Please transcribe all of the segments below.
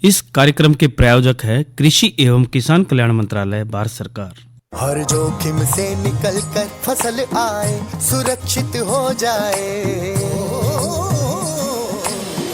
इस कार्यक्रम के प्रायोजक है कृषि एवं किसान कल्याण मंत्रालय, भारत सरकार। हर जोखिम से निकल कर फसल आए, सुरक्षित हो जाए।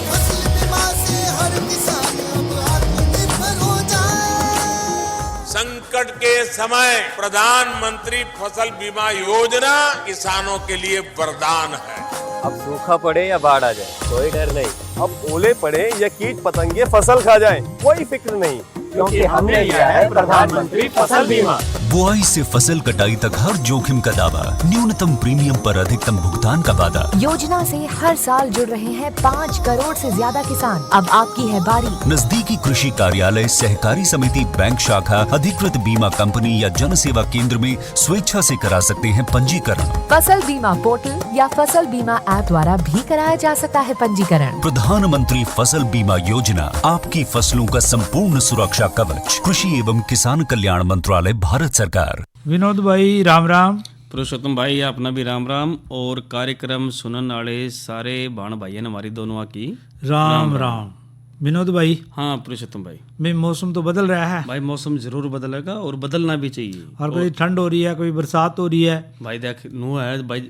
फसल बीमा से हर किसान अब आत्मनिर्भर हो जाए। संकट के समय प्रधानमंत्री फसल बीमा योजना किसानों के लिए वरदान है। अब सूखा पड़े या बाढ़ आ जाए कोई डर नहीं, अब ओले पड़े या कीट पतंगे फसल खा जाए कोई फिक्र नहीं, क्योंकि हमने लिया है प्रधानमंत्री फसल बीमा। बुआई से फसल कटाई तक हर जोखिम का दावा, न्यूनतम प्रीमियम पर अधिकतम भुगतान का वादा। योजना से हर साल जुड़ रहे हैं 5 करोड़ से ज्यादा किसान। अब आपकी है बारी। नजदीकी कृषि कार्यालय, सहकारी समिति, बैंक शाखा, अधिकृत बीमा कंपनी या जन सेवा केंद्र में स्वेच्छा से करा सकते हैं पंजीकरण। फसल बीमा पोर्टल या फसल बीमा ऐप द्वारा भी कराया जा सकता है पंजीकरण। प्रधानमंत्री फसल बीमा योजना, आपकी फसलों का संपूर्ण सुरक्षा कवच। कृषि एवं किसान कल्याण मंत्रालय, भारत सरकार। विनोद भाई राम राम। पुरुषोत्तम भाई अपना भी राम राम। और कार्यक्रम सुनने वाले सारे भाण भाई हमारी दोनों की राम राम। विनोद भाई, हाँ पुरुषोत्तम भाई, मैं मौसम तो बदल रहा है भाई मौसम जरूर बदलेगा और बदलना भी चाहिए। और कभी ठंड हो रही है, कभी बरसात हो रही है। भाई देख नू है भाई,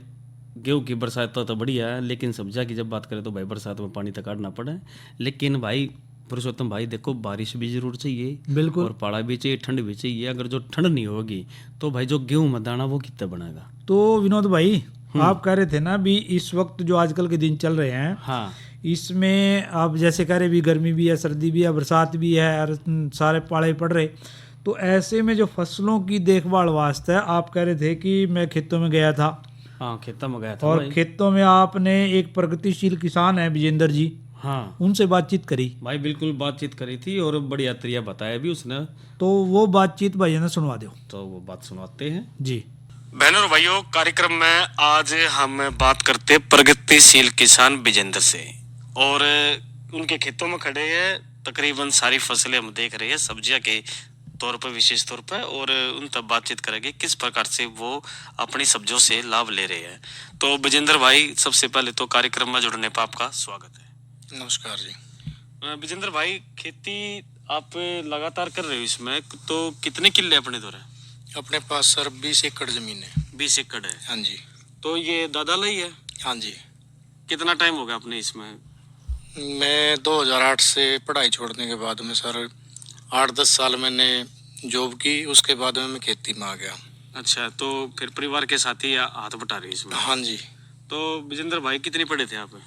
गेहूँ की बरसात तो बढ़िया है, लेकिन सब्जियां की जब बात करें तो भाई बरसात में पानी तक काटना पड़े। लेकिन भाई पुरुषोत्तम भाई देखो, बारिश भी जरूर चाहिए, बिल्कुल, और पाला भी चाहिए, ठंड भी चाहिए। अगर जो ठंड नहीं होगी तो भाई जो गेहूं में दाना वो कितना बनेगा। तो विनोद भाई, आप कह रहे थे ना भी इस वक्त जो आजकल के दिन चल रहे हैं, हाँ, इसमें आप जैसे कह रहे भी गर्मी भी है, सर्दी भी है, बरसात भी है और सारे पाले पड़ रहे, तो ऐसे में जो फसलों की देखभाल वास्ते आप कह रहे थे कि मैं खेतों में गया था। हाँ खेतों में गया था और भाई। खेतों में आपने एक प्रगतिशील किसान है विजेंद्र जी, हाँ उनसे बातचीत करी। भाई बिल्कुल बातचीत करी थी और बढ़िया तरीका बताया भी उसने। तो वो बातचीत भाई ने सुनवा दो। तो वो बात सुनाते हैं जी। बहनों और भाइयों, कार्यक्रम में आज हम बात करते प्रगतिशील किसान विजेंद्र से, और उनके खेतों में खड़े हैं। तकरीबन सारी फसलें हम देख रहे हैं सब्जियां के तौर पर, विशेष तौर पर, और उन तब बातचीत करेंगे किस प्रकार से वो अपनी सब्जियों से लाभ ले रहे हैं। तो विजेंद्र भाई, सबसे पहले तो कार्यक्रम में जुड़ने पर आपका स्वागत है। नमस्कार जी। विजेंद्र भाई, खेती आप लगातार कर रहे हो, इसमें तो कितने किले अपने दौर है? अपने पास सर 20 एकड़ जमीन है। 20 एकड़ है? हाँ जी। तो ये दादा लाई है? हाँ जी। कितना टाइम हो गया आपने इसमें? मैं 2008 से पढ़ाई छोड़ने के बाद में सर 8-10 साल मैंने जॉब की, उसके बाद में मैं खेती में आ गया। अच्छा, तो फिर परिवार के साथ ही हाथ बटा रहे इसमें? हाँ जी। तो विजेंद्र भाई, कितनी पढ़े थे आप?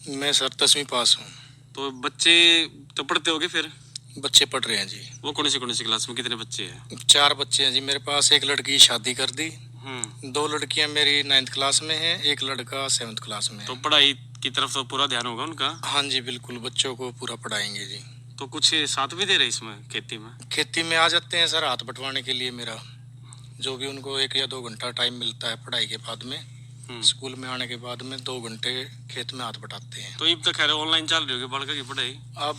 मैं सर 10वीं पास हूँ। तो बच्चे तो पढ़ते होगे फिर? बच्चे पढ़ रहे हैं जी। वो कौन सी क्लास में, कितने बच्चे हैं? 4 बच्चे हैं जी मेरे पास। एक लड़की की शादी कर दी, 2 लड़कियां मेरी 9th क्लास में हैं, एक लड़का 7th क्लास में है। तो पढ़ाई की तरफ तो पूरा ध्यान होगा उनका? हाँ जी बिल्कुल, बच्चों को पूरा पढ़ाएंगे जी। तो कुछ साथ भी दे रहे इसमें खेती में? खेती में आ जाते हैं सर हाथ बटवाने के लिए। मेरा जो भी उनको 1 या 2 घंटा टाइम मिलता है पढ़ाई के बाद में, स्कूल में आने के बाद में 2 घंटे खेत में हाथ बटाते हैं। तो अब तो खैर ऑनलाइन चल रही होगी बालका की पढ़ाई? अब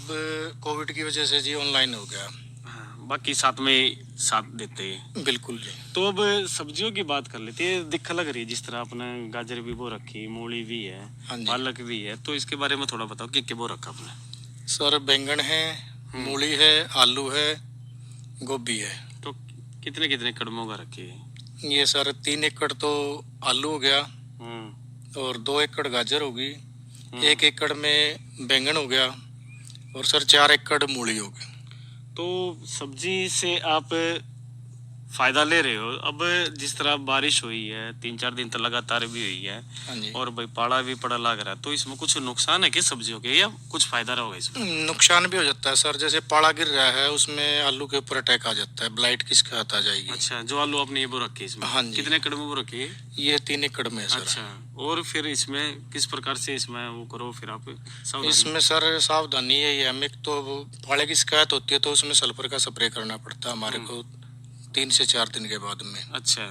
कोविड की वजह से जी ऑनलाइन हो गया। बाकी साथ में साथ देते हैं। बिल्कुल जी। तो अब सब्जियों की बात कर लेते हैं। दिक्कत लग रही है जिस तरह आपने गाजर भी बो रखी, मूली भी है, पालक भी है, तो इसके बारे में थोड़ा बताओ कि क्या बो रखा आपने? सर बैंगन है, मूली है, आलू है, गोभी है। तो कितने कितने कदमों का रखे? ये सर 3 एकड़ तो आलू हो गया, और 2 एकड़ गाजर होगी, 1 एकड़ में बैंगन हो गया, और सर 4 एकड़ मूली हो गई। तो सब्जी से आप फायदा ले रहे हो। अब जिस तरह बारिश हुई है 3-4 दिन तक लगातार भी हुई है, और भाई पाला भी पड़ा लग रहा है, तो इसमें कुछ नुकसान है कि सब्जियों के, या कुछ फायदा रहोगा इसमें? नुकसान भी हो जाता है सर। जैसे पाला गिर रहा है उसमें आलू के ऊपर अटैक आ जाता है, ब्लाइट की शिकायत आ जाएगी। अच्छा, जो आलू आपने ये बो रखी इसमें? हाँ जी। कितने एकड़ में बो रखी है? ये 3 एकड़ में है सर। अच्छा, और फिर इसमें किस प्रकार से इसमें वो करो फिर आप? इसमें सर सावधानी यही है, हमें तो पाले की शिकायत होती है तो उसमें सल्फर का स्प्रे करना पड़ता है हमारे को 3 से 4 दिन के बाद में। अच्छा।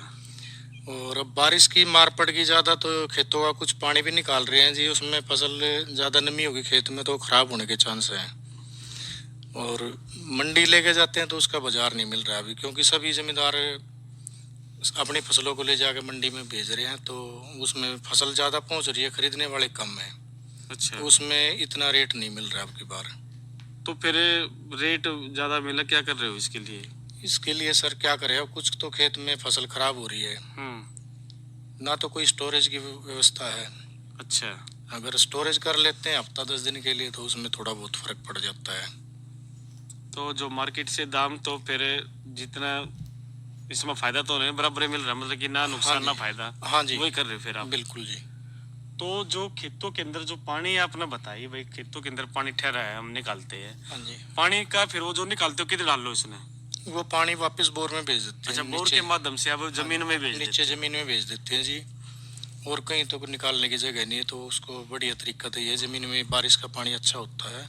और अब बारिश की मार पड़ गई ज़्यादा तो खेतों का कुछ पानी भी निकाल रहे हैं जी, उसमें फसल ज़्यादा नमी होगी खेत में तो ख़राब होने के चांस हैं। और मंडी लेके जाते हैं तो उसका बाजार नहीं मिल रहा अभी, क्योंकि सभी ज़मींदार अपनी फसलों को ले जाकर मंडी में भेज रहे हैं, तो उसमें फसल ज़्यादा पहुंच रही है, खरीदने वाले कम हैं। अच्छा। उसमें इतना रेट नहीं मिल रहा अब की बार। तो फिर रेट ज्यादा मिला, क्या कर रहे हो इसके लिए? इसके लिए सर क्या करें, अब कुछ तो खेत में फसल खराब हो रही है, ना तो कोई स्टोरेज की व्यवस्था है। अच्छा, अगर स्टोरेज कर लेते हैं हफ्ता 10 दिन के लिए तो उसमें थोड़ा बहुत फर्क पड़ जाता है। तो जो मार्केट से दाम, तो फिर जितना इसमें फायदा तो नहीं, बराबर ही मिल रहा है, मतलब कि ना नुकसान ना फायदा। हाँ जी, वही कर रहे हो फिर आप? बिल्कुल जी। तो जो खेतों के अंदर जो पानी आपने बताई भाई, खेतों के अंदर पानी ठहरा है, हम निकालते हैं हाँ जी, पानी का, फिर वो जो निकालते हो किधर डाल लो इसने? वो पानी वापस बोर में भेज देते हैं। अच्छा, बोर के माध्यम से आप जमीन में भेज नीचे जमीन में भेज देते हैं जी। और कहीं तो निकालने की जगह नहीं है, तो उसको बढ़िया तरीका तो ये जमीन में बारिश का पानी अच्छा होता है,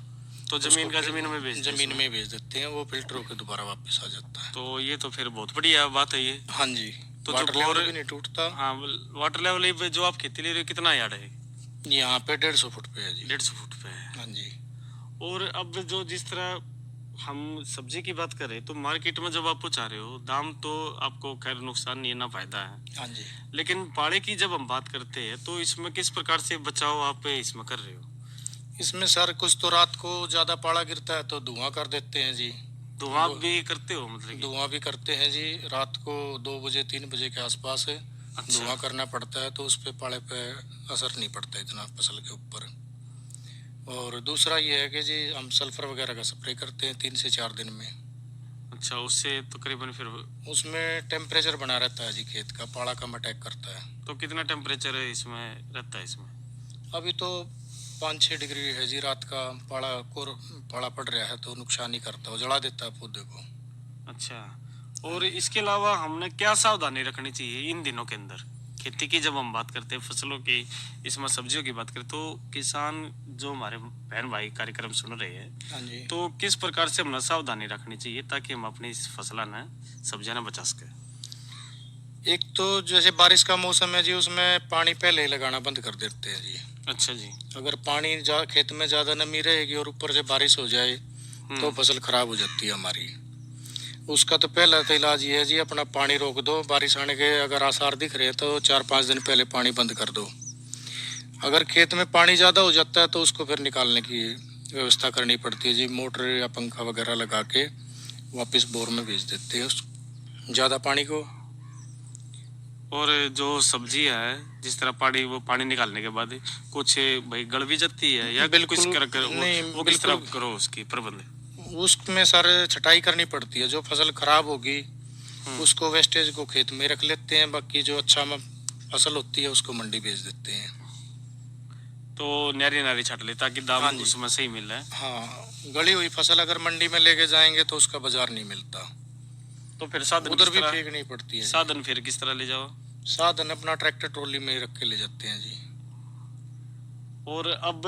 तो जमीन का जमीन में भेज जमीन में भेज देते हैं, वो फिल्टर होकर दोबारा वापस आ जाता है। तो ये तो फिर बहुत बढ़िया बात है ये। हाँ जी, तो वाटर जो बोर लेवल भी नहीं टूटता। हाँ, वाटर लेवल जो आप खेती ले रहे हो कितना यार्ड है? यहाँ पे 150 फुट पे है जी। 150 फुट पे है। हाँ जी। और अब जो जिस तरह हम सब्जी की बात करें, तो मार्केट में जब आप पहुंचा रहे हो, दाम तो आपको खैर नुकसान नहीं है ना फायदा है, हाँ जी। लेकिन पाड़े की जब हम बात करते हैं तो इसमें किस प्रकार से बचाव आप इसमें कर रहे हो? इसमें सर कुछ तो रात को ज्यादा पाला गिरता है तो धुआं कर देते हैं जी। धुआं भी करते हो मतलब कि? धुआं भी करते हैं जी, रात को 2 बजे 3 बजे के आसपास है। अच्छा। धुआं करना पड़ता है तो उस पे पाले पे असर नहीं पड़ता इतना फसल के ऊपर। और दूसरा ये है कि जी हम सल्फर वगैरह का स्प्रे करते हैं 3 से 4 दिन में। अच्छा, उससे तकरीबन फिर उसमें टेम्परेचर बना रहता है जी, खेत का पाला कम अटैक करता है। तो कितना टेम्परेचर है इसमें रहता है इसमें? अभी तो 5-6 डिग्री है जी, रात का पाला पड़ रहा है तो नुकसान नहीं करता, वो जला देता है पौधे को। अच्छा, और इसके अलावा हमने क्या सावधानी रखनी चाहिए इन दिनों के अंदर? खेती की जब हम बात करते हैं, फसलों की, इसमें सब्जियों की बात करें, तो किसान जो हमारे बहन भाई कार्यक्रम सुन रहे हैं, हाँ जी। तो किस प्रकार से हमें सावधानी रखनी चाहिए ताकि हम अपनी इस फसल न सब्जियां न बचा सके? एक तो जैसे बारिश का मौसम है जी, उसमें पानी पहले ही लगाना बंद कर देते हैं जी। अच्छा जी। अगर पानी खेत में ज्यादा नमी रहेगी और ऊपर से बारिश हो जाए तो फसल खराब हो जाती है हमारी। उसका तो पहला तो इलाज ये है जी, अपना पानी रोक दो। बारिश आने के अगर आसार दिख रहे हैं तो 4-5 दिन पहले पानी बंद कर दो। अगर खेत में पानी ज़्यादा हो जाता है तो उसको फिर निकालने की व्यवस्था करनी पड़ती है जी, मोटर या पंखा वगैरह लगा के वापस बोर में भेज देते हैं उस ज़्यादा पानी को। और जो सब्जी है, जिस तरह वो पानी निकालने के बाद कुछ भाई गल भी जाती है या बिल्कुल कुछ नहीं, वो किस तरह करो उसकी प्रबंध? उसमें सर छटाई करनी पड़ती है। जो फसल खराब होगी उसको वेस्टेज को खेत में रख लेते हैं, बाकी जो अच्छा फसल होती है उसको मंडी भेज देते हैं। तो नारी छाट ले ताकि दाम हाँ जी। उसमें सही मिल रहा है। हाँ, गली हुई फसल अगर मंडी में लेके जाएंगे तो उसका बाजार नहीं मिलता, तो फिर साधन उधर किस भी तरह- फेंकनी पड़ती है। साधन फिर किस तरह ले जाओ? साधन अपना ट्रैक्टर ट्रॉली में ही रख के ले जाते हैं जी। और अब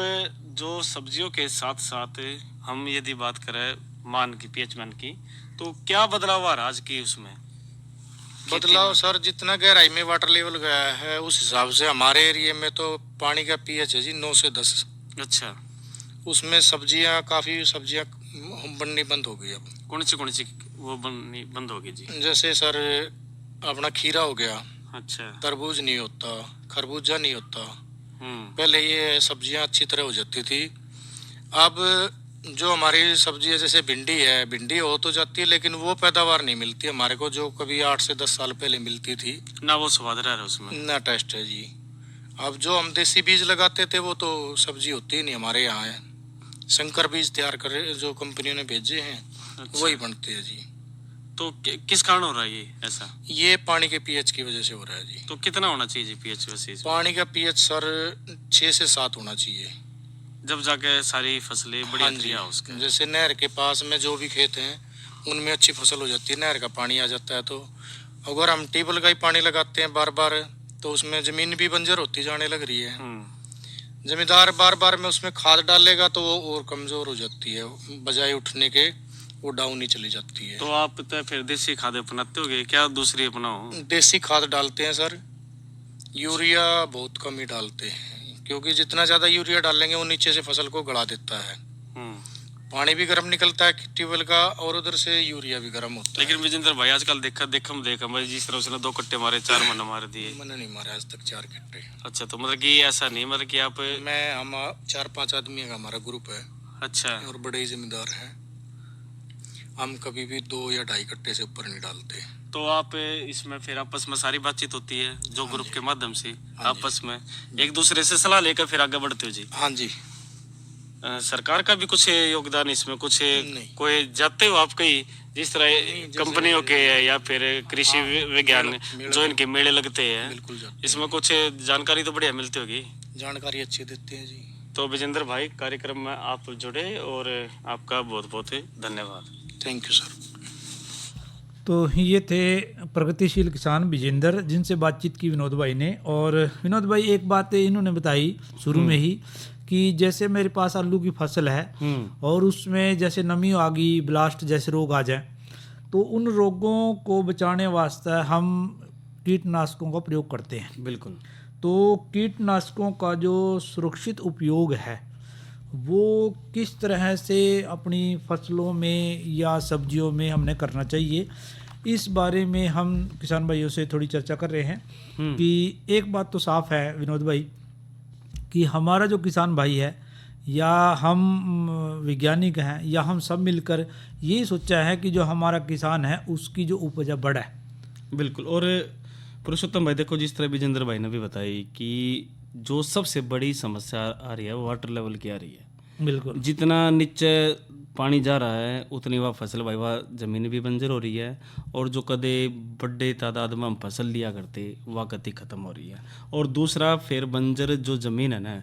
जो सब्जियों के साथ साथ हम यदि बात करें मान की, पीएच मान की, तो क्या बदलाव आ रहा आज की उसमें? बदलाव सर जितना गहराई में वाटर लेवल गया है उस हिसाब से हमारे एरिया में तो पानी का पीएच है जी 9 से 10। अच्छा, उसमें काफी सब्जियां बननी बंद हो गई। अब कौन सी वो बननी बंद होगी जी? जैसे सर अपना खीरा हो गया, अच्छा। तरबूज नहीं होता, खरबूजा नहीं होता। पहले ये सब्जियां अच्छी तरह हो जाती थी। अब जो हमारी सब्जी है, जैसे भिंडी हो तो जाती है, लेकिन वो पैदावार नहीं मिलती हमारे को जो कभी 8 से 10 साल पहले मिलती थी ना। वो स्वाद रहा है उसमें, ना टेस्ट है जी। अब जो हम देसी बीज लगाते थे वो तो सब्जी होती ही नहीं हमारे यहाँ है। संकर बीज तैयार करे जो कंपनियों ने भेजे हैं, अच्छा। वही बनते हैं जी। तो किस कारण हो रहा है ये ऐसा? ये पानी के पीएच की वजह से हो रहा है जी। तो कितना होना चाहिए जी पीएच वैसे? पानी का पीएच सर 6 से 7 होना चाहिए, जब जाके सारी फसलें हाँ बढ़िया जी। तरिया हो उसके। जैसे नहर के पास में जो भी खेत हैं उनमें अच्छी फसल हो जाती है, नहर का पानी आ जाता है। तो अगर हम ट्यूबवेल का ही पानी लगाते हैं बार बार तो उसमें जमीन भी बंजर होती जाने लग रही है। जमींदार बार बार में उसमें खाद डालेगा तो वो और कमजोर हो जाती है, बजाय उठने के वो डाउन ही चली जाती है। तो आप तो फिर देसी खाद अपनाते होगे क्या, दूसरी अपनाओ? देसी खाद डालते हैं सर, यूरिया बहुत कम ही डालते हैं, क्योंकि जितना ज्यादा यूरिया डालेंगे वो नीचे से फसल को गला देता है। पानी भी गर्म निकलता है ट्यूबवेल का और उधर से यूरिया भी गर्म होता है। लेकिन विजेंद्र भाई आजकल देखा भाई जिस तरह उसने 2 कट्टे मारे, 4 मन मार दिए। मैंने नहीं मारा आज तक 4 कट्टे। अच्छा, तो मतलब कि ऐसा नहीं, मतलब कि आप हम 4-5 आदमी का हमारा ग्रुप है। अच्छा। और बड़े ही जिम्मेदार हैं। हम कभी भी 2 या 2.5 कट्टे से ऊपर नहीं डालते। तो आप इसमें फिर आपस में सारी बातचीत होती है जो ग्रुप के माध्यम से आपस में एक दूसरे से सलाह लेकर फिर आगे बढ़ते हो जी? हाँ जी। सरकार का भी कुछ योगदान इसमें कुछ नहीं। कोई जाते हो आप कहीं जिस तरह जैसे कंपनियों के या फिर कृषि विज्ञान मेला- जो इनके मेले लगते हैं बिल्कुल जाते इसमें कुछ जानकारी तो बढ़िया मिलती होगी? जानकारी अच्छी देते हैं जी। तो विजेंद्र भाई कार्यक्रम में आप जुड़े और आपका बहुत बहुत धन्यवाद। Thank you sir. तो ये थे प्रगतिशील किसान विजेंद्र, जिनसे बातचीत की विनोद भाई ने। और विनोद भाई एक बात इन्होंने बताई शुरू में ही कि जैसे मेरे पास आलू की फसल है और उसमें जैसे नमी आ गई, ब्लास्ट जैसे रोग आ जाए, तो उन रोगों को बचाने वास्ते हम कीटनाशकों का प्रयोग करते हैं। बिल्कुल। तो कीटनाशकों का जो सुरक्षित उपयोग है वो किस तरह से अपनी फसलों में या सब्जियों में हमने करना चाहिए, इस बारे में हम किसान भाइयों से थोड़ी चर्चा कर रहे हैं। कि एक बात तो साफ है विनोद भाई कि हमारा जो किसान भाई है या हम वैज्ञानिक हैं या हम सब मिलकर यही सोचा है कि जो हमारा किसान है उसकी जो उपज बढ़े। बिल्कुल। और पुरुषोत्तम भाई देखो, जिस तरह विजेंद्र भाई ने भी बताई कि जो सबसे बड़ी समस्या आ रही है वो वाटर लेवल की आ रही है। बिल्कुल। जितना नीचे पानी जा रहा है उतनी वह फसल भाई वह ज़मीन भी बंजर हो रही है, और जो कदे बड़े तादाद में हम फसल लिया करते वह गति ख़त्म हो रही है। और दूसरा फिर बंजर जो ज़मीन है ना,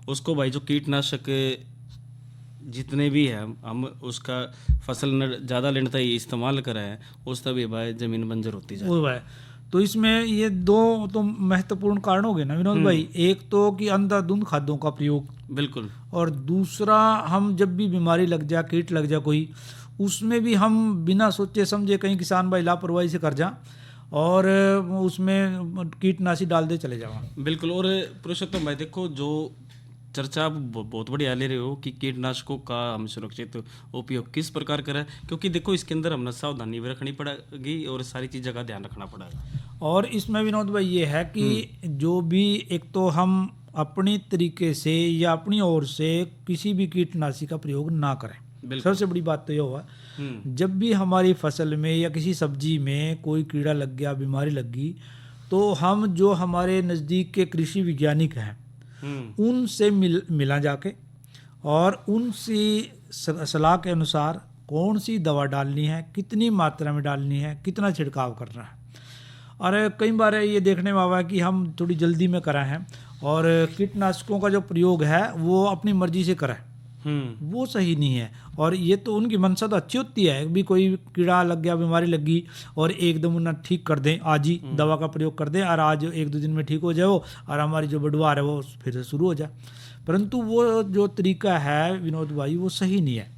उसको भाई जो कीटनाशक जितने भी हैं हम उसका फसल ज़्यादा लेने ही इस्तेमाल करें, उस तभी भाई ज़मीन बंजर होती जाए। वो है। तो इसमें ये दो तो महत्वपूर्ण कारण हो गए ना विनोद भाई। एक तो कि अंधाधुंध खादों का प्रयोग, बिल्कुल। और दूसरा हम जब भी बीमारी लग जाए, कीट लग जाए कोई, उसमें भी हम बिना सोचे समझे कहीं किसान भाई लापरवाही से कर जा और उसमें कीटनाशी डाल दे चले जाओ। बिल्कुल। और पुरुषोत्तम भाई देखो, जो चर्चा आप बहुत बढ़िया ले रहे हो कि कीटनाशकों का हम सुरक्षित उपयोग किस प्रकार करें, क्योंकि देखो इसके अंदर हमने सावधानी भी रखनी पड़ेगी और सारी चीज़ों का ध्यान रखना पड़ेगा। और इसमें विनोद भाई ये है कि जो भी एक तो हम अपनी तरीके से या अपनी ओर से किसी भी कीटनाशी का प्रयोग ना करें। सबसे बड़ी बात तो ये हुआ, जब भी हमारी फसल में या किसी सब्जी में कोई कीड़ा लग गया, बीमारी लग गई, तो हम जो हमारे नज़दीक के कृषि वैज्ञानिक हैं उनसे मिला जाके और उनसी सलाह के अनुसार कौन सी दवा डालनी है, कितनी मात्रा में डालनी है, कितना छिड़काव करना है। और कई बार ये देखने में आवा है कि हम थोड़ी जल्दी में करा है और कीटनाशकों का जो प्रयोग है वो अपनी मर्जी से करा है, वो सही नहीं है। और ये तो उनकी मंशा तो अच्छी होती है भी कोई कीड़ा लग गया, बीमारी लगी और एकदम उन्हें ठीक कर दें, आज ही दवा का प्रयोग कर दें और आज 1-2 दिन में ठीक हो जाए वो, और हमारी जो बढ़वार है वो फिर से शुरू हो जाए। परंतु वो जो तरीका है विनोद भाई वो सही नहीं है।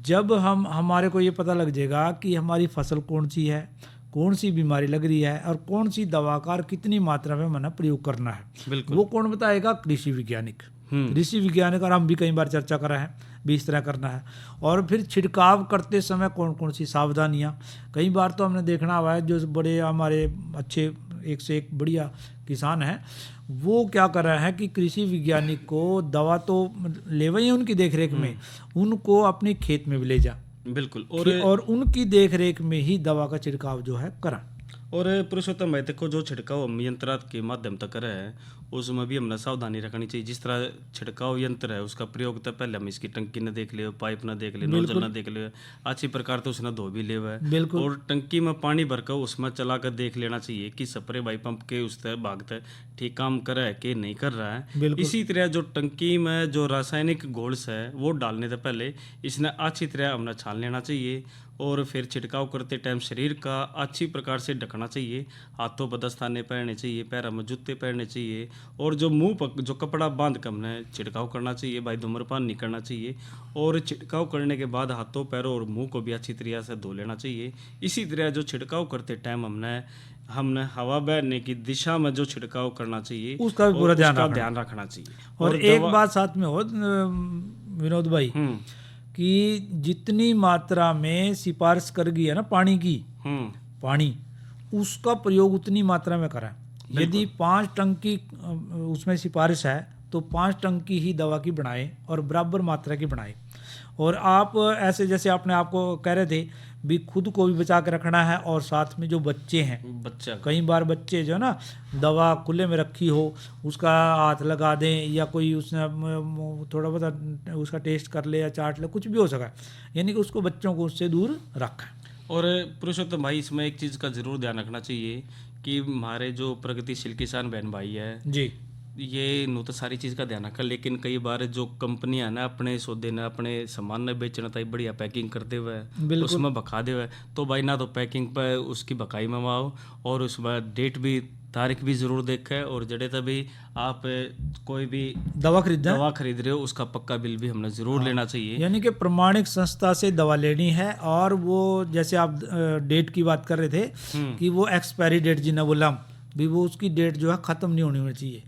जब हमारे को ये पता लग जाएगा कि हमारी फसल कौन सी है, कौन सी बीमारी लग रही है और कौन सी दवा का और कितनी मात्रा में मैंने प्रयोग करना है, वो कौन बताएगा? कृषि वैज्ञानिक। कृषि वैज्ञानिक, और हम भी कई बार चर्चा कर रहे हैं भी इस तरह करना है। और फिर छिड़काव करते समय कौन कौन सी सावधानियाँ, कई बार तो हमने देखना हुआ है जो बड़े हमारे अच्छे एक से एक बढ़िया किसान हैं वो क्या कर रहे हैं कि कृषि वैज्ञानिक को दवा तो ले वही उनकी देखरेख में, उनको अपने खेत में भी ले जा। बिल्कुल। और उनकी देखरेख में ही दवा का छिड़काव जो है करा। और पुरुषोत्तम भाई देखो, जो छिड़काव हम यंत्र के माध्यम तक करे हैं उसमें भी हमने सावधानी रखनी चाहिए। जिस तरह छिड़काव यंत्र है उसका प्रयोग तो पहले हम इसकी टंकी न देख ले, पाइप न देख ले, नोजल न देख ले, अच्छी प्रकार तो उसने धो भी ले हुआ है। और टंकी में पानी भरकर उसमें चला कर देख लेना चाहिए कि स्प्रे भाई पंप के उस तरह भागते ठीक काम कर रहा है कि नहीं कर रहा है। इसी तरह जो टंकी में जो रासायनिक घोल्स है वो डालने से पहले इसने अच्छी तरह हमने छान लेना चाहिए। और फिर छिड़काव करते टाइम शरीर का अच्छी प्रकार से ढकना चाहिए, हाथों पर दस्ताने पहनने चाहिए, पैरों में जूते पहनने चाहिए, और जो मुंह पर जो कपड़ा बांध कर हमने छिड़काव करना चाहिए भाई, धूम्रपान नहीं करना चाहिए। और छिड़काव करने के बाद हाथों, पैरों और मुंह को भी अच्छी तरह से धो लेना चाहिए। इसी तरह जो छिड़काव करते टाइम हमने हवा बहने की दिशा में जो छिड़काव करना चाहिए उसका भी पूरा ध्यान रखना चाहिए। और एक बात साथ में हो विनोद भाई कि जितनी मात्रा में सिफारिश कर गई है ना पानी की, पानी उसका प्रयोग उतनी मात्रा में करें। यदि 5 टंकी उसमें सिफारिश है तो 5 टंकी ही दवा की बनाए और बराबर मात्रा की बनाए। और आप ऐसे जैसे आपने आपको कह रहे थे भी खुद को भी बचा के रखना है और साथ में जो बच्चे हैं, बच्चा कई बार बच्चे जो है ना दवा खुले में रखी हो उसका हाथ लगा दें या कोई उसने थोड़ा बहुत उसका टेस्ट कर ले या चाट ले, कुछ भी हो सका, यानी कि उसको बच्चों को उससे दूर रखें। और पुरुषोत्तम भाई इसमें एक चीज़ का ज़रूर ध्यान रखना चाहिए कि हमारे जो प्रगतिशील किसान बहन भाई है जी, ये नो तो सारी चीज़ का ध्यान रखा, लेकिन कई बार जो कंपनियां ना अपने सौदे ना अपने सामान ने बेचना था बढ़िया पैकिंग करते हुए उसमें बका दे हुए, तो भाई ना तो पैकिंग पर उसकी बकाई में आओ और उसमें डेट भी तारीख भी ज़रूर देखे, और जड़े तभी आप कोई भी दवा खरीद रहे हो उसका पक्का बिल भी हमने ज़रूर लेना चाहिए। यानी कि प्रमाणिक संस्था से दवा लेनी है। और वो जैसे आप डेट की बात कर रहे थे कि वो एक्सपायरी डेट जिन्हें बोला भी वो उसकी डेट जो है ख़त्म नहीं होनी चाहिए,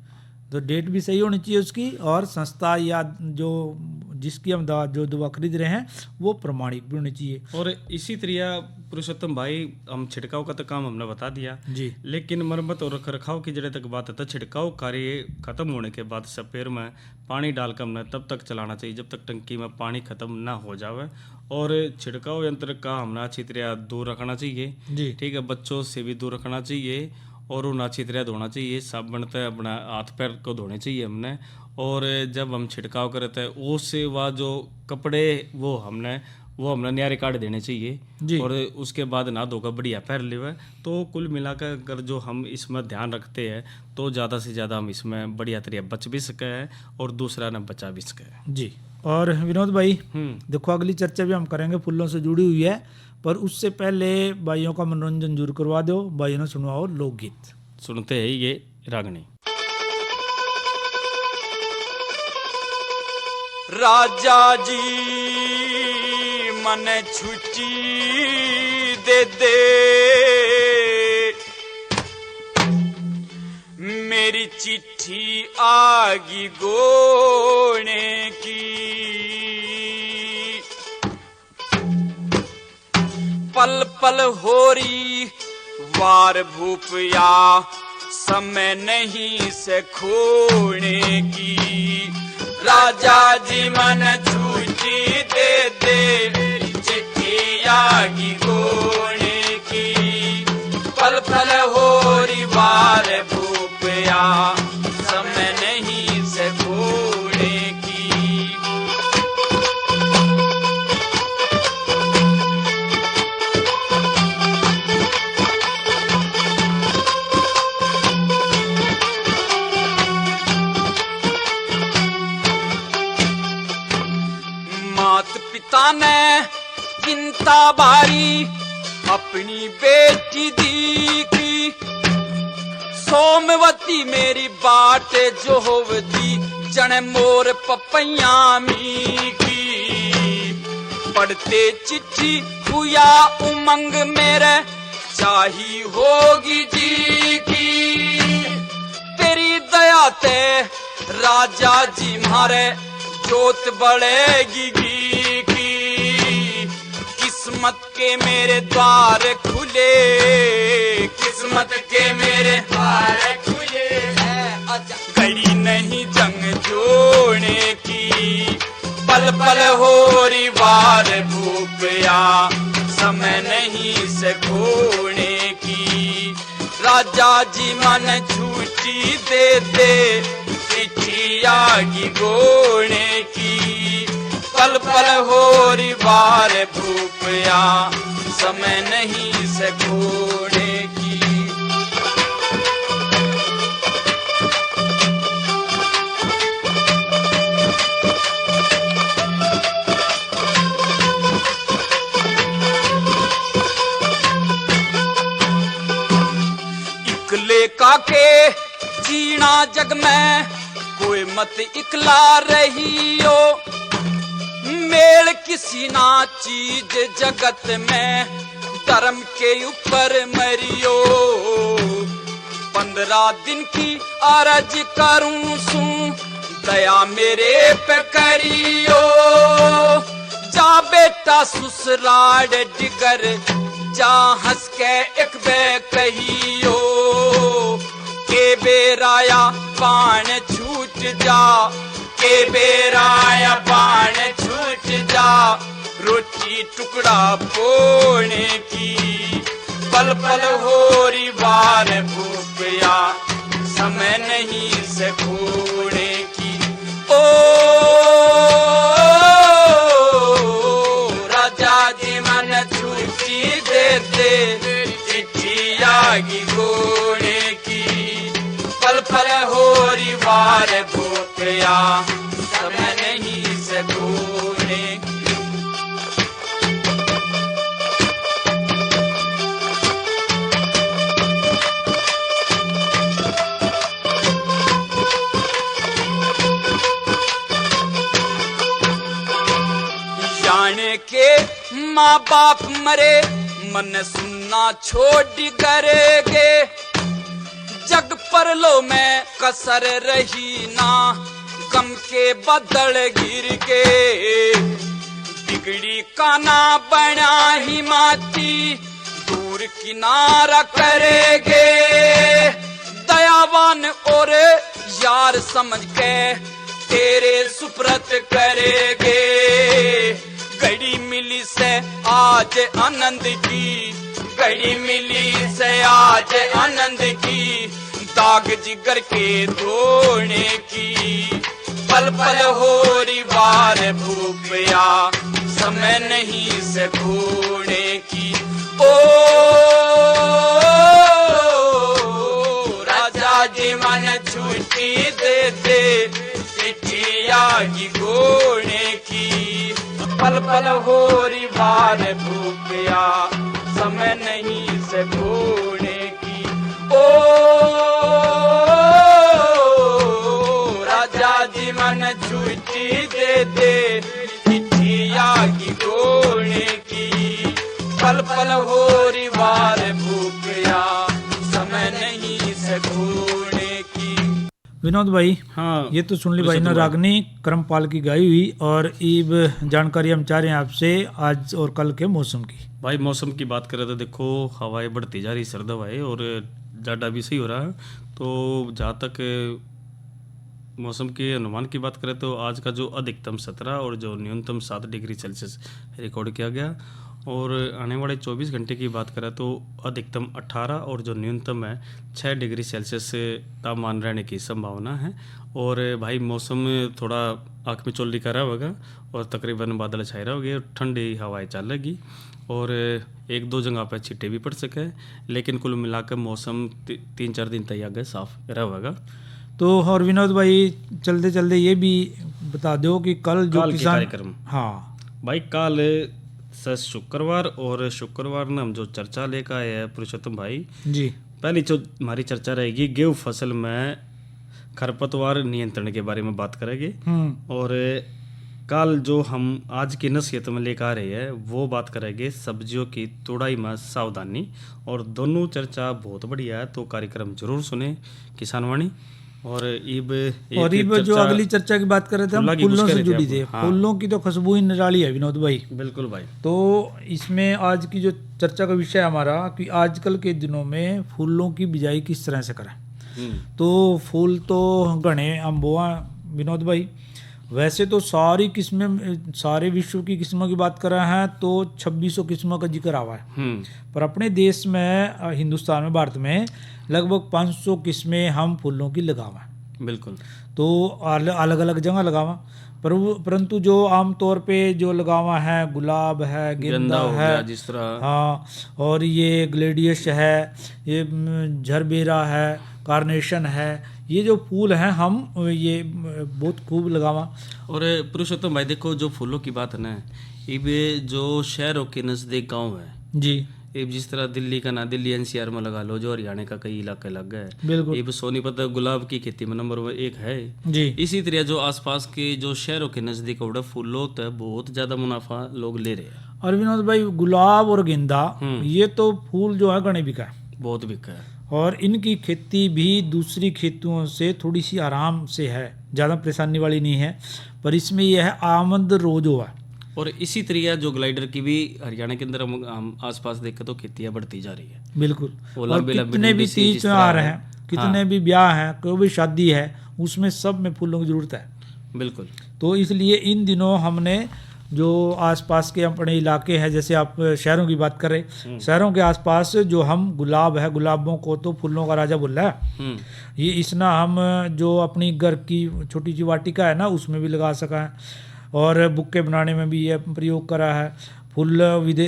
तो डेट भी सही होनी चाहिए उसकी, और संस्था या जो जिसकी हम दवा खरीद रहे हैं वो प्रमाणिक भी होनी चाहिए। और इसी तरह पुरुषोत्तम भाई हम छिड़काव का तो काम हमने बता दिया जी, लेकिन मरम्मत और रखरखाव की जड़े तक बात है तो छिड़काव कार्य खत्म होने के बाद स्प्रेयर में पानी डालकर हमने तब तक चलाना चाहिए जब तक टंकी में पानी खत्म ना हो जावे। और छिड़काव यंत्र का हमने अच्छी तरह दूर रखना चाहिए जी, ठीक है, बच्चों से भी दूर रखना चाहिए और उन्हें अच्छी तरह धोना चाहिए, साबुन से अपना हाथ पैर को धोने चाहिए हमने। और जब हम छिड़काव करते हैं उससे वह जो कपड़े वो हमने न्यारे काट देने चाहिए और उसके बाद ना धोकर बढ़िया पैर लेवे। तो कुल मिलाकर अगर जो हम इसमें ध्यान रखते हैं तो ज़्यादा से ज़्यादा हम इसमें बढ़िया तरह बच भी सके हैं और दूसरा ना बचा भी सके जी। और विनोद भाई देखो अगली चर्चा भी हम करेंगे फूलों से जुड़ी हुई है, पर उससे पहले भाइयों का मनोरंजन जरूर करवा दो। भाइयों ने सुनवाओ लोकगीत। सुनते हैं ये रागनी। राजा जी मन छुट्टी दे दे, मेरी चिट्ठी आगी गोने की, पल पल होरी वार भूपया, समय नहीं से खोने की। राजा जी मन छुट्टी दे दे, चिट्ठी आगी गोने की, पल पल होरी वार भूपया, समय नहीं से खोने की। पिता ने चिंता बारी अपनी बेटी दी की, सोमवती मेरी बाट जो होवती, जन मोर पपैया मी की। पढ़ते चिट्ठी हुआ उमंग मेरे, चाही होगी जी की। तेरी दया ते राजा जी मारे, जोत बढ़ेगी की। किस्मत के मेरे द्वार खुले, किस्मत के मेरे द्वार खुले, कड़ी नहीं जंग जोड़ने की, पल पल होरी वार भूपया, समय नहीं से खोने की। राजा जी मन छुट्टी दे दे, चिट्ठी आगी गोने की, पल पल होरी वार भूपया, समय नहीं से खोने की। इकले काके जीना जग में, कोई मत इकला रही हो, मेल किसी ना चीज जगत में, धर्म के ऊपर मरियो। 15 दिन की अर्ज करूं सू, दया मेरे पे करियो। जा बेटा ससुराल डिगर, जा हंस के एक बे कहियो, के बेराया पान छूट जा के बेराया बाण छूट जा रोटी टुकड़ा पोने की पल पल होरी वार भूपिया समय नहीं से खोने की ओ राजा जी मन छुट्टी दे दे चिट्ठी आगी गोने की पल पल होरी वार भूपिया समय नहीं से खोने की के माँ बाप मरे मन सुनना छोड़ करेगे जग पर लो में कसर रही ना गम के बदल गिर के बिगड़ी का ना बना ही माटी दूर किनारा करेगे दयावान और यार समझ के तेरे सुप्रत करेगे घड़ी मिली से आज आनंद की घड़ी मिली से आज आनंद की दाग जिगर के धोने की पल पल होरी वार भूपिया समय नहीं से खोने की ओ राजा जी मन छुट्टी दे दे चिट्ठी आगी गोने की पल पल होरी वार भूपिया समय नहीं से खोने की ओ राजा जी मन छुट्टी दे दे चिट्ठी आगी गोने की पल पल होरी वार भूपिया समय नहीं से खोने की। विनोद भाई, हाँ, ये तो सुन ली भाई ना रागनी क्रमपाल की गाई हुई। और इब जानकारी हम चाह रहे हैं आपसे आज और कल के मौसम की। भाई मौसम की बात करें तो देखो हवाएं बढ़ती जा रही, सर्द हवाएं, और ज़्यादा भी सही हो रहा है। तो जहाँ तक मौसम के अनुमान की बात करें तो आज का जो अधिकतम 17 और जो न्यूनतम 7 डिग्री सेल्सियस रिकॉर्ड किया गया, और आने वाले 24 घंटे की बात करें तो अधिकतम 18 और जो न्यूनतम है 6 डिग्री सेल्सियस तापमान रहने की संभावना है। और भाई मौसम थोड़ा आँख में चोली का रहा होगा और तकरीबन बादल छाए रहोगे, ठंडी हवाएं चलेगी और एक दो जगह पर छिट्टे भी पड़ सके, लेकिन कुल मिलाकर मौसम 3-4 दिन तक आगे साफ रहेगा। तो और विनोद भाई चलते चलते ये भी बता दो कि कल जो किसान कार्यक्रम, हाँ भाई कल शुक्रवार, और शुक्रवार ने हम जो चर्चा लेकर आए हैं पुरुषोत्तम भाई जी, पहली जो हमारी चर्चा रहेगी गेहूं फसल में खरपतवार नियंत्रण के बारे में बात करेंगे। और कल जो हम आज की नसीहत में लेकर आ रहे हैं वो बात करेंगे सब्जियों की तुड़ाई में सावधानी। और दोनों चर्चा बहुत बढ़िया है, तो कार्यक्रम जरूर सुने किसानवाणी। और इब जो अगली चर्चा की बात कर रहे थे हम फूलों से जुड़ी थी। हाँ। फूलों की तो खुशबू ही निराली है विनोद भाई। बिल्कुल भाई। तो इसमें आज की जो चर्चा का विषय हमारा कि आजकल के दिनों में फूलों की बिजाई किस तरह से करें। तो फूल तो घने अम्बुआ विनोद भाई, वैसे तो सारी किस्में, सारे विश्व की किस्मों की बात कर रहे हैं तो 2600 किस्मों का जिक्र आवा है। पर अपने देश में, हिंदुस्तान में, भारत में लगभग 500 किस्में हम फूलों की लगावा। बिल्कुल। तो अलग अलग जगह लगावा, परंतु जो आमतौर पे जो लगावा है गुलाब है, गेंदा है, जिस तरह, हाँ, और ये ग्लेडियस है, ये झरबेरा है, कार्नेशन है, ये जो फूल हैं हम ये बहुत खूब लगावा। और पुरुषोत्तम भाई देखो जो फूलों की बात है ना, ये जो शहरों के नज़दीक गांव है जी, ये जिस तरह दिल्ली का ना, दिल्ली एनसीआर में लगा लो, जो हरियाणा का कई इलाके लग गए, बिल्कुल, ये सोनीपत गुलाब की खेती में नंबर 1 है जी। इसी तरह जो आसपास के जो शहरों के नज़दीक उड़े फूलों तो बहुत ज़्यादा मुनाफा लोग ले रहे हैं। और विनोद भाई गुलाब और गेंदा ये तो फूल जो है गणे बिका है, बहुत बिका है। और इनकी खेती भी दूसरी खेतों से थोड़ी सी आराम से है, ज़्यादा परेशानी वाली नहीं है, पर इसमें यह है आमद रोज हुआ। और इसी तरह जो ग्लाइडर की भी हरियाणा के अंदर हम आसपास देखें तो खेतियाँ बढ़ती जा रही है। बिल्कुल, और और कितने भी तीज त्योहार हैं, कितने भी ब्याह हैं, कोई भी शादी है, उसमें सब में फूलों की जरूरत है। बिल्कुल। तो इसलिए इन दिनों हमने जो आसपास के अपने इलाके हैं, जैसे आप शहरों की बात करें, शहरों के आसपास जो हम गुलाब है, गुलाबों को तो फूलों का राजा बोला है, ये इसना हम जो अपनी घर की छोटी सी वाटिका है ना, उसमें भी लगा सका है, और बुक्के बनाने में भी ये प्रयोग करा है। फूल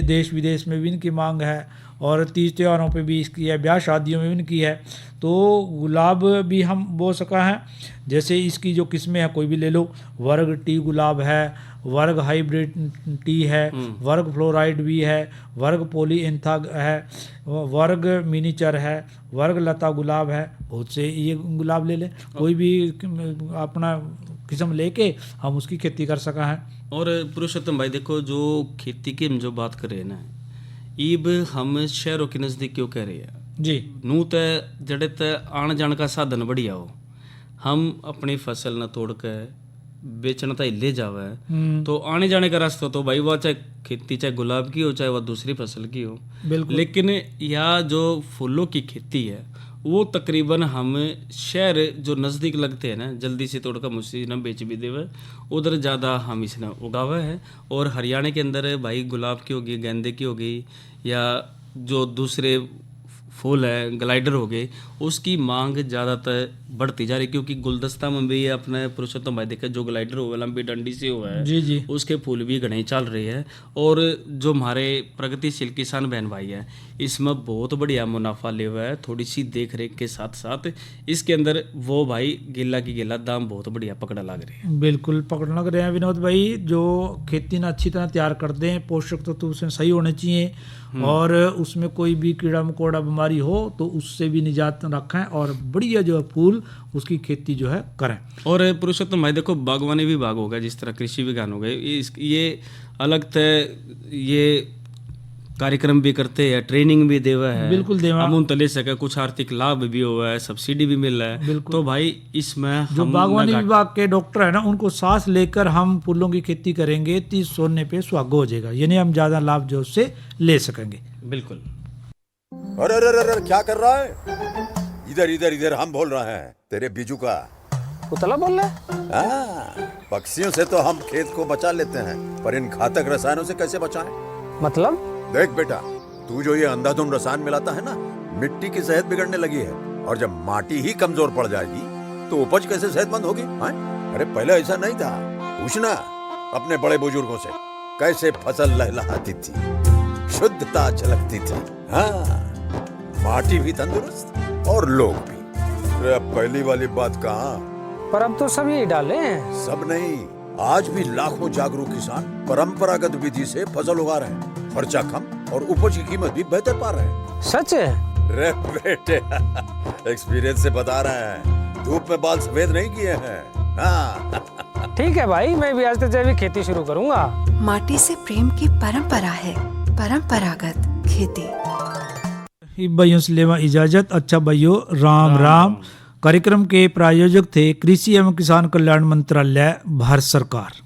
देश विदेश में भी इनकी मांग है, और तीज त्योहारों पे भी इसकी है, ब्याह शादियों में भी इनकी है। तो गुलाब भी हम बो सका है। जैसे इसकी जो किस्में हैं कोई भी ले लो, वर्ग टी गुलाब है, वर्ग हाइब्रिड टी है, वर्ग फ्लोराइड भी है, वर्ग पोलीएंथा है, वर्ग मिनीचर है, वर्ग लता गुलाब है, बहुत से ये गुलाब ले लें, कोई भी अपना किस्म लेके हम उसकी खेती कर सका है। और पुरुषोत्तम भाई देखो, जो खेती की हम जो बात कर रहे हैं ना, ईब हम शहरों के नज़दीक क्यों कह रहे हैं जी, नू त जड़े त आने जाने का साधन बढ़िया हो, हम अपनी फसल न तोड़ के बेचना तो ले जावे, तो आने जाने का रास्ता तो भाई वह चाहे खेती चाहे गुलाब की हो, चाहे वह दूसरी फसल की हो, बिल्कुल। लेकिन या जो फूलों की खेती है वो तकरीबन हम शहर जो नज़दीक लगते हैं ना, जल्दी से तोड़कर मुझसे ना बेच भी देवे, उधर ज़्यादा हम इसने उगावे है। और हरियाणा के अंदर भाई गुलाब की होगी, गेंदे की होगी, या जो दूसरे फूल है ग्लाइडर हो गए, उसकी मांग ज़्यादातर बढ़ती जा रही, क्योंकि गुलदस्ता में भी अपने पुरुषोत्तम भाई देखे जो ग्लाइडर हुआ लंबी डंडी से हुआ है जी जी, उसके फूल भी घने चल रही है। और जो हमारे प्रगतिशील किसान बहन भाई है, इसमें बहुत बढ़िया मुनाफा ले हुआ है, थोड़ी सी देख रेख के साथ साथ इसके अंदर वो भाई गिल्ला की गिल्ला दाम बहुत बढ़िया पकड़ा लग रहे हैं। बिल्कुल पकड़ लग रहे हैं विनोद भाई। जो खेती ना अच्छी तरह तैयार कर दें, पोषक तत्व उसमें सही होने चाहिए, और उसमें कोई भी कीड़ा मकोड़ा बीमारी हो तो उससे भी निजात रखें, और बढ़िया जो है फूल उसकी खेती जो है करें। और पुरुषोत्तम भाई देखो, बागवानी विभाग हो गया, जिस तरह कृषि विज्ञान हो गए, ये अलग तय ये कार्यक्रम भी करते हैं, ट्रेनिंग भी देवा है, बिल्कुल देवा, हम उन तले सके कुछ आर्थिक लाभ भी हुआ है, सब्सिडी भी मिल रहा है। तो भाई इसमें जो बागवानी विभाग के डॉक्टर है ना, उनको सांस लेकर हम फूलों की खेती करेंगे, 30 सोने पे सुहागा हो जाएगा, यानी हम ज्यादा लाभ जो उससे ले सकेंगे। बिल्कुल। अरे अरे अरे क्या कर रहा है? इधर इधर इधर, हम बोल रहे हैं तेरे बीजू का। पुतला बोल रहा है? हाँ, पक्षियों से तो हम खेत को बचा लेते हैं, पर इन घातक रसायनों से कैसे बचाएं? मतलब? देख बेटा, तू जो ये अंधाधुंध रसायन मिलाता है ना, मिट्टी की सेहत बिगड़ने लगी है, और जब माटी ही कमजोर पड़ जाएगी तो उपज कैसे सेहतमंद होगी? अरे पहले ऐसा नहीं था, पूछना अपने बड़े बुजुर्गों से, कैसे फसल लहलहाती थी, शुद्धता झलकती थी। हाँ, माटी भी तंदुरुस्त और लोग भी। अरे अब पहली वाली बात कहाँ? पर अब तो सब यही डाले हैं। सब नहीं, आज भी लाखों जागरूक किसान परंपरागत विधि से फसल उगा रहे हैं, खर्चा कम और उपज की कीमत भी बेहतर पा रहे हैं। सच है? रे बेटे, एक्सपीरियंस से बता रहे हैं, धूप में बाल सफेद नहीं किए हैं। हाँ। ठीक है भाई, मैं भी आज से जैविक खेती शुरू करूंगा। माटी से प्रेम की परंपरा है, परंपरागत खेती। भाइयों से लेवा इजाजत। अच्छा भाइयों, राम राम। कार्यक्रम के प्रायोजक थे कृषि एवं किसान कल्याण मंत्रालय, भारत सरकार।